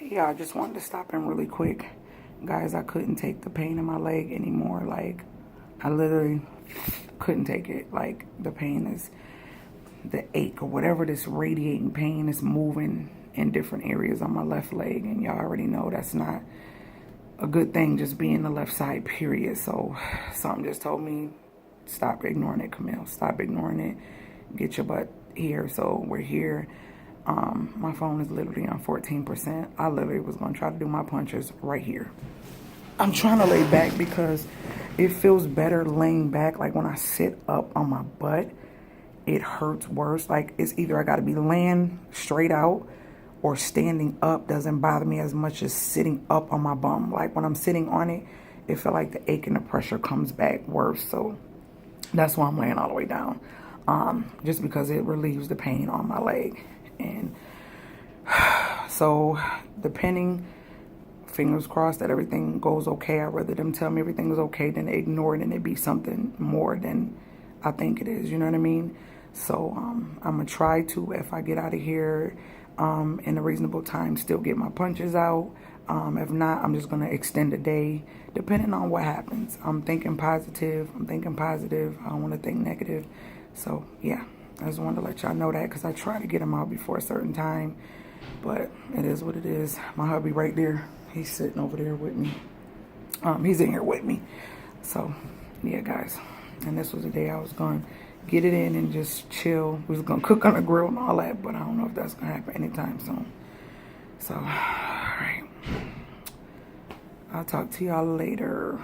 Yeah, I just wanted to stop in really quick. Guys, I couldn't take the pain in my leg anymore. Like, I literally couldn't take it. Like, the pain is, the ache or whatever, this radiating pain is moving in different areas on my left leg. And y'all already know that's not a good thing, just being the left side, period. So something just told me, stop ignoring it, Camille. Stop ignoring it. Get your butt here. So we're here. My phone is literally on 14%. I literally was going to try to do my punches right here. I'm trying to lay back because it feels better laying back. Like when I sit up on my butt, it hurts worse. Like it's either I got to be laying straight out or standing up doesn't bother me as much as sitting up on my bum. Like when I'm sitting on it, it felt like the ache and the pressure comes back worse. So that's why I'm laying all the way down. Just because it relieves the pain on my leg. And so depending, fingers crossed that everything goes okay. I'd rather them tell me everything is okay than ignore it and it be something more than I think it is. You know what I mean? So I'm going to try to, if I get out of here in a reasonable time, still get my punches out. If not, I'm just going to extend the day depending on what happens. I'm thinking positive. I don't want to think negative. So, yeah. I just wanted to let y'all know that because I try to get them out before a certain time. But it is what it is. My hubby right there. He's sitting over there with me. He's in here with me. So, yeah, guys. And this was the day I was going to get it in and just chill. We was going to cook on the grill and all that. But I don't know if that's going to happen anytime soon. So, all right. I'll talk to y'all later.